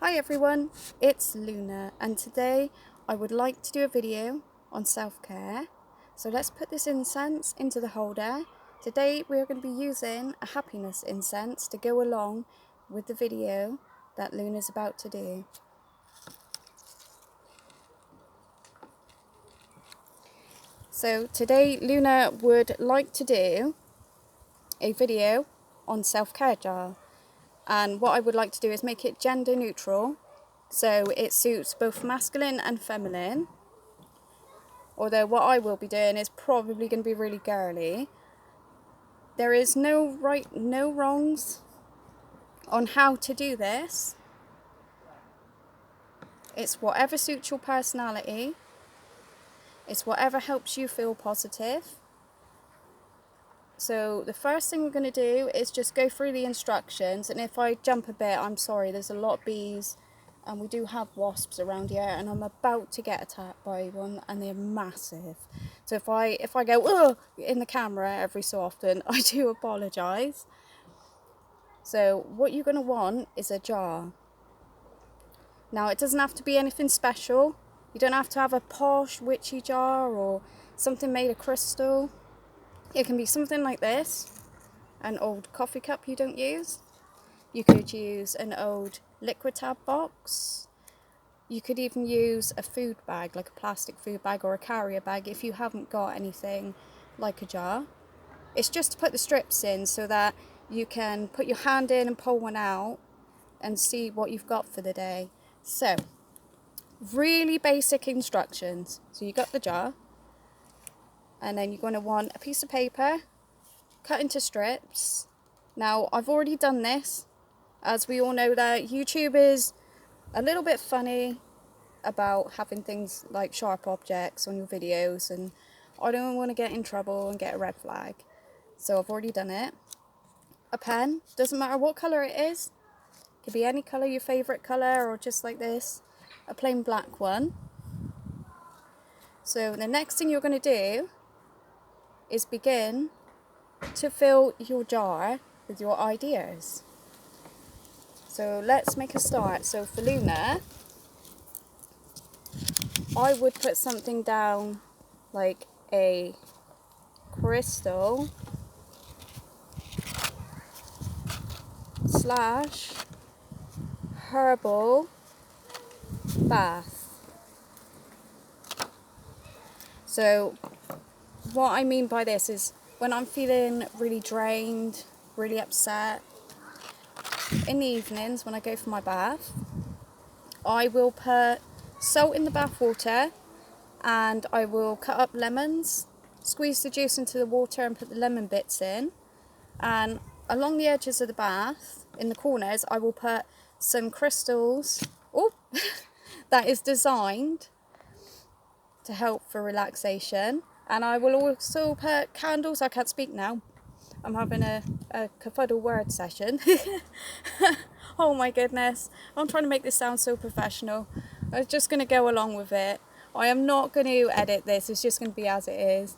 Hi everyone, it's Luna, and today I would like to do a video on self-care. So let's put this incense into the holder. Today we are going to be using a happiness incense to go along with the video that Luna's about to do. So today Luna would like to do a video on self-care jar. And what I would like to do is make it gender neutral, so it suits both masculine and feminine. Although what I will be doing is probably going to be really girly. There is no right, no wrongs on how to do this. It's whatever suits your personality. It's whatever helps you feel positive. So the first thing we're going to do is just go through the instructions, and if I jump a bit, I'm sorry, there's a lot of bees and we do have wasps around here, and I'm about to get attacked by one and they're massive. So if I go ugh in the camera every so often, I do apologise. So what you're going to want is a jar. Now it doesn't have to be anything special. You don't have to have a posh witchy jar or something made of crystal. It can be something like this, an old coffee cup you don't use. You could use an old liquid tab box. You could even use a food bag, like a plastic food bag or a carrier bag if you haven't got anything like a jar. It's just to put the strips in so that you can put your hand in and pull one out and see what you've got for the day. So, really basic instructions. So you got the jar. And then you're going to want a piece of paper cut into strips. Now, I've already done this, as we all know that YouTube is a little bit funny about having things like sharp objects on your videos, and I don't want to get in trouble and get a red flag. So I've already done it. A pen, doesn't matter what colour it is. It could be any colour, your favourite colour, or just like this, a plain black one. So the next thing you're going to do is begin to fill your jar with your ideas. So let's make a start. So for Luna, I would put something down like a crystal / herbal bath. So what I mean by this is when I'm feeling really drained, really upset, in the evenings when I go for my bath, I will put salt in the bath water, and I will cut up lemons, squeeze the juice into the water and put the lemon bits in, and along the edges of the bath, in the corners, I will put some crystals that is designed to help for relaxation. And I will also put candles. I can't speak now. I'm having a kerfuddle word session. Oh my goodness. I'm trying to make this sound so professional. I'm just going to go along with it. I am not going to edit this. It's just going to be as it is.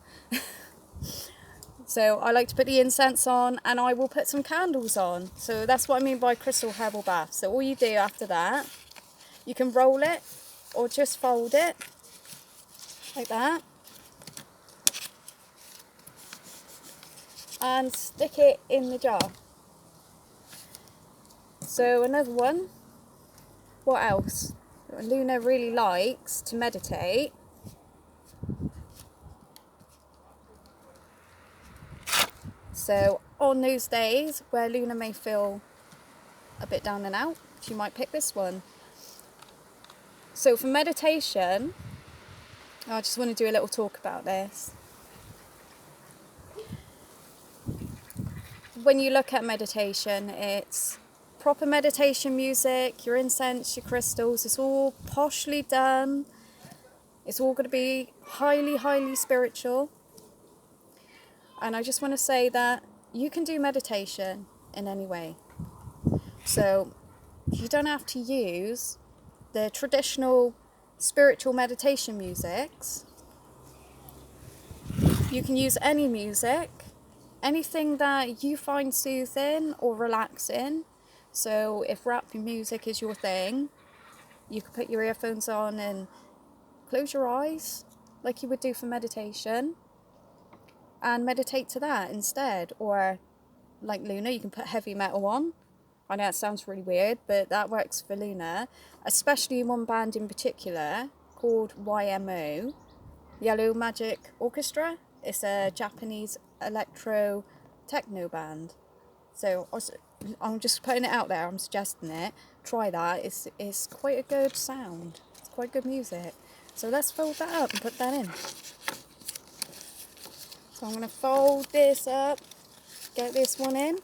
So I like to put the incense on, and I will put some candles on. So that's what I mean by crystal herbal bath. So all you do after that, you can roll it or just fold it like that. And stick it in the jar. So another one, what else? Luna really likes to meditate. So on those days where Luna may feel a bit down and out, she might pick this one. So for meditation, I just want to do a little talk about this. When you look at meditation, it's proper meditation music, your incense, your crystals, it's all poshly done. It's all going to be highly, highly spiritual. And I just want to say that you can do meditation in any way. So you don't have to use the traditional spiritual meditation musics. You can use any music, anything that you find soothing or relaxing. So if rap music is your thing, you could put your earphones on and close your eyes like you would do for meditation and meditate to that instead. Or like Luna, you can put heavy metal on. I know it sounds really weird, but that works for Luna, especially one band in particular called YMO, Yellow Magic Orchestra. It's a Japanese electro techno band. So I'm just putting it out there, I'm suggesting it. Try that, it's quite a good sound. It's quite good music. So let's fold that up and put that in. So I'm going to fold this up, get this one in.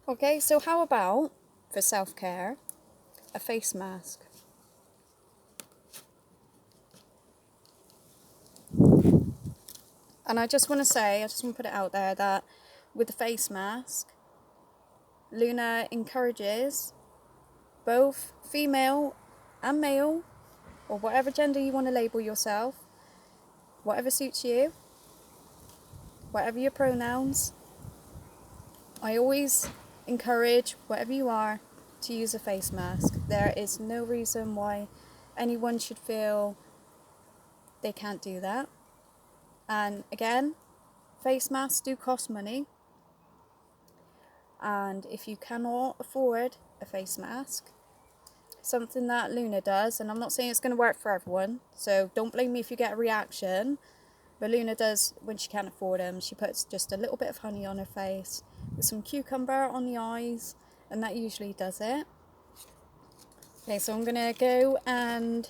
Okay, so how about, for self-care, a face mask? And I just want to put it out there that with the face mask, Luna encourages both female and male, or whatever gender you want to label yourself, whatever suits you, whatever your pronouns. I always encourage, whatever you are, to use a face mask. There is no reason why anyone should feel they can't do that. And again, face masks do cost money. And if you cannot afford a face mask, something that Luna does, and I'm not saying it's going to work for everyone, so don't blame me if you get a reaction, but Luna does, when she can't afford them, she puts just a little bit of honey on her face with some cucumber on the eyes, and that usually does it. Okay, so I'm going to go and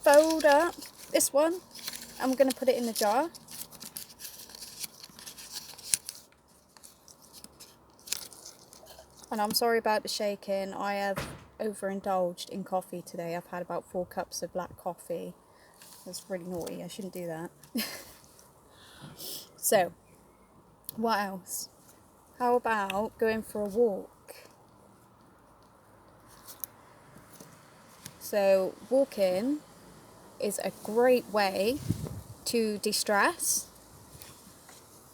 fold up this one. I'm going to put it in the jar. And I'm sorry about the shaking. I have overindulged in coffee today. I've had about 4 cups of black coffee. That's really naughty. I shouldn't do that. So, what else? How about going for a walk? So, walking is a great way to de-stress.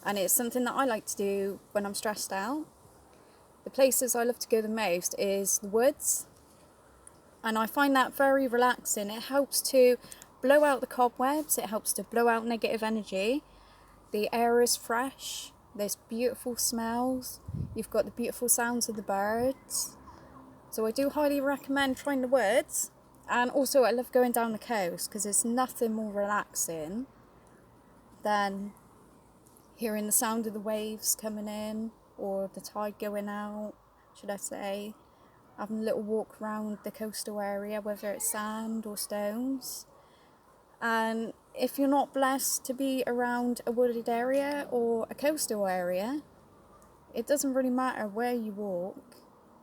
And it's something that I like to do when I'm stressed out. The places I love to go the most is the woods. And I find that very relaxing. It helps to blow out the cobwebs. It helps to blow out negative energy. The air is fresh. There's beautiful smells. You've got the beautiful sounds of the birds. So I do highly recommend trying the woods. And also I love going down the coast because there's nothing more relaxing than hearing the sound of the waves coming in, or the tide going out, should I say. Having a little walk around the coastal area, whether it's sand or stones. And if you're not blessed to be around a wooded area or a coastal area, it doesn't really matter where you walk,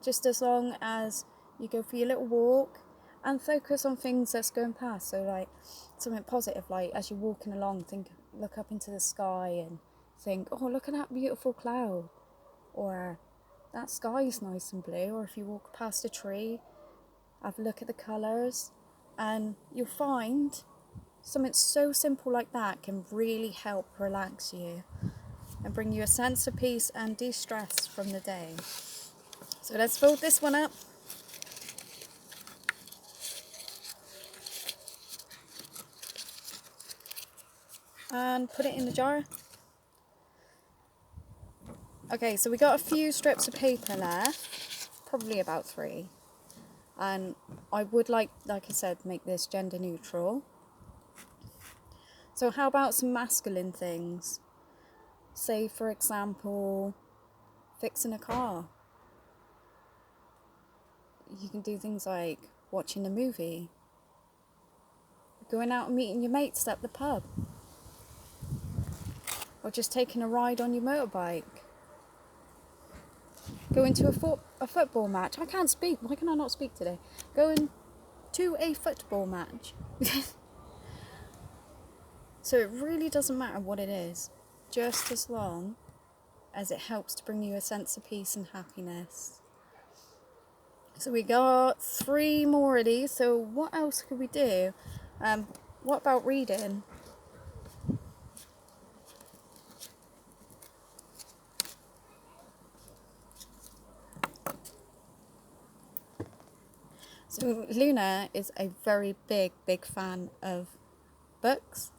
just as long as you go for your little walk and focus on things that's going past. So like something positive, like as you're walking along, look up into the sky and think, oh, look at that beautiful cloud, or that sky's nice and blue. Or if you walk past a tree, have a look at the colours, and you'll find something so simple like that can really help relax you and bring you a sense of peace and de-stress from the day. So let's fold this one up. And put it in the jar. Okay, so we got a few strips of paper left, probably about 3. And I would like I said, make this gender neutral. So how about some masculine things? Say, for example, fixing a car. You can do things like watching a movie, going out and meeting your mates at the pub, or just taking a ride on your motorbike. Going to a football match. I can't speak. Why can I not speak today? Going to a football match. So it really doesn't matter what it is, just as long as it helps to bring you a sense of peace and happiness. So we got 3 more of these. So what else could we do? What about reading? So Luna is a very big fan of books,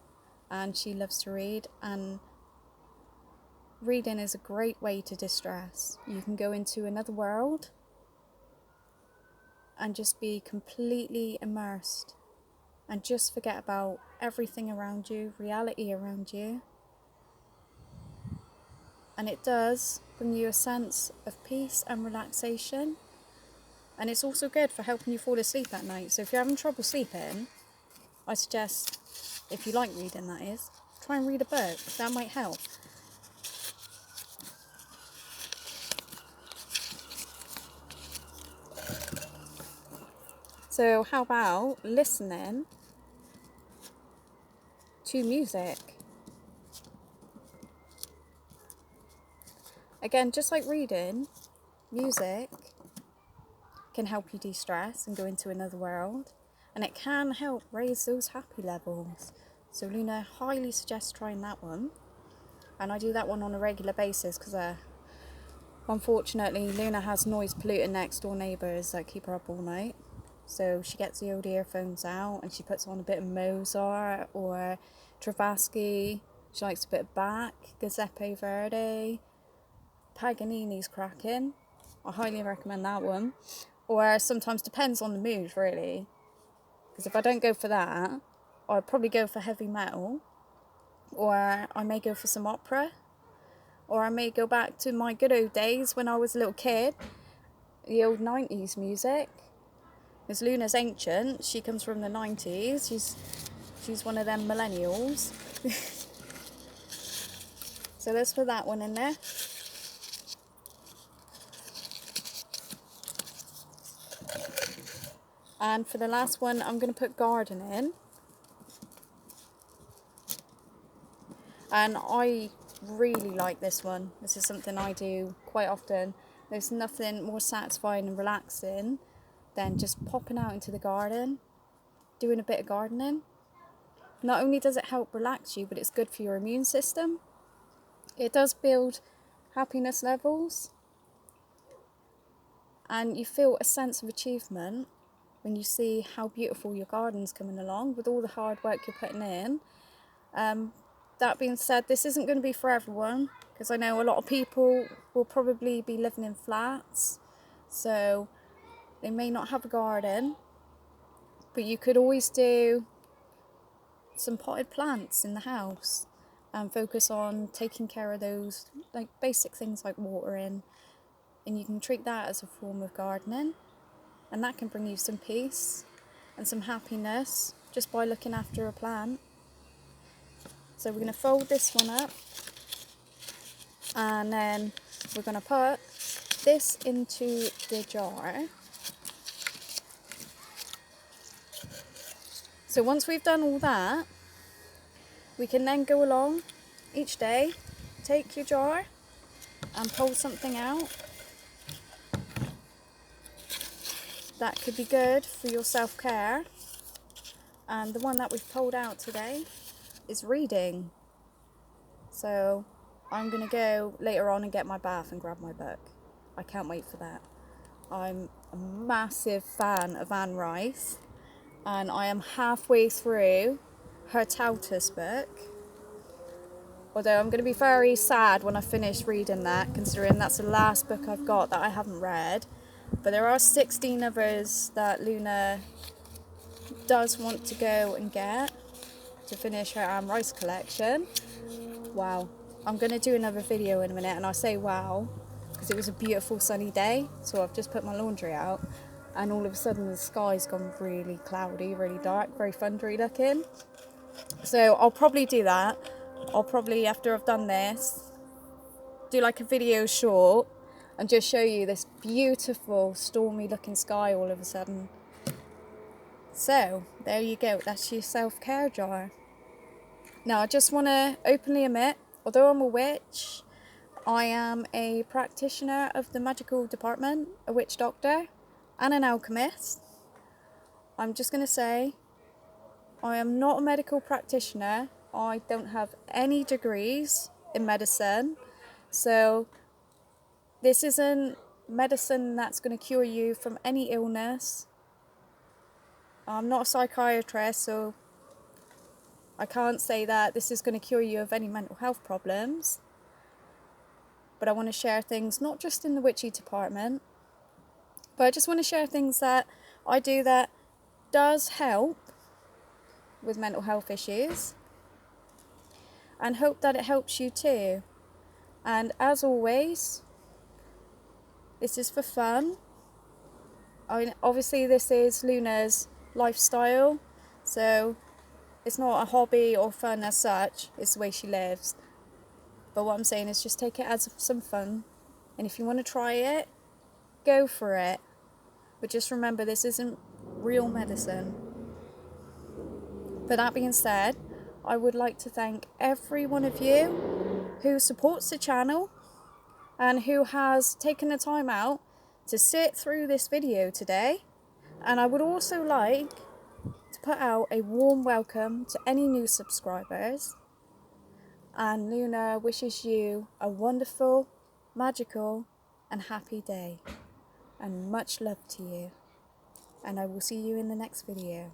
and she loves to read, and reading is a great way to distress. You can go into another world and just be completely immersed and just forget about everything around you, reality around you. And it does bring you a sense of peace and relaxation. And it's also good for helping you fall asleep at night. So if you're having trouble sleeping, I suggest, if you like reading that is, try and read a book. That might help. So how about listening to music? Again, just like reading, music can help you de-stress and go into another world, and it can help raise those happy levels. So Luna highly suggests trying that one, and I do that one on a regular basis because unfortunately Luna has noise polluting next door neighbours that keep her up all night. So she gets the old earphones out and she puts on a bit of Mozart or Travasky. She likes a bit of Bach, Giuseppe Verdi, Paganini's cracking. I highly recommend that one. Or sometimes depends on the mood, really. Because if I don't go for that, I'd probably go for heavy metal. Or I may go for some opera. Or I may go back to my good old days when I was a little kid. The old 90s music. Because Luna's ancient. She comes from the 90s. She's one of them millennials. So let's put that one in there. And for the last one, I'm going to put gardening. And I really like this one. This is something I do quite often. There's nothing more satisfying and relaxing than just popping out into the garden, doing a bit of gardening. Not only does it help relax you, but it's good for your immune system. It does build happiness levels. And you feel a sense of achievement when you see how beautiful your garden's coming along with all the hard work you're putting in. That being said, this isn't going to be for everyone, because I know a lot of people will probably be living in flats, so they may not have a garden, but you could always do some potted plants in the house and focus on taking care of those like basic things like watering, and you can treat that as a form of gardening, and that can bring you some peace and some happiness just by looking after a plant. So we're going to fold this one up, and then we're going to put this into the jar. So once we've done all that, we can then go along each day, take your jar and pull something out that could be good for your self-care. And the one that we've pulled out today is reading. So I'm going to go later on and get my bath and grab my book. I can't wait for that. I'm a massive fan of Anne Rice, and I am halfway through her Tautus book. Although I'm going to be very sad when I finish reading that, considering that's the last book I've got that I haven't read. But there are 16 others that Luna does want to go and get to finish her Anne Rice collection. Wow. I'm going to do another video in a minute, and I say wow because it was a beautiful sunny day. So I've just put my laundry out, and all of a sudden the sky's gone really cloudy, really dark, very thundery looking. So I'll probably do that. I'll probably, after I've done this, do like a video short and just show you this beautiful stormy looking sky all of a sudden. So there you go, that's your self-care jar. Now I just want to openly admit, although I'm a witch, I am a practitioner of the magical department, a witch doctor and an alchemist. I'm just going to say I am not a medical practitioner. I don't have any degrees in medicine. So this isn't medicine that's going to cure you from any illness. I'm not a psychiatrist, so I can't say that this is going to cure you of any mental health problems. But I want to share things not just in the witchy department, but I just want to share things that I do that does help with mental health issues, and hope that it helps you too. And as always, this is for fun. I mean, obviously this is Luna's lifestyle, so it's not a hobby or fun as such, it's the way she lives. But what I'm saying is just take it as some fun, and if you want to try it, go for it. But just remember, this isn't real medicine. But that being said, I would like to thank every one of you who supports the channel and who has taken the time out to sit through this video today. And I would also like to put out a warm welcome to any new subscribers. And Luna wishes you a wonderful, magical and happy day. And much love to you. And I will see you in the next video.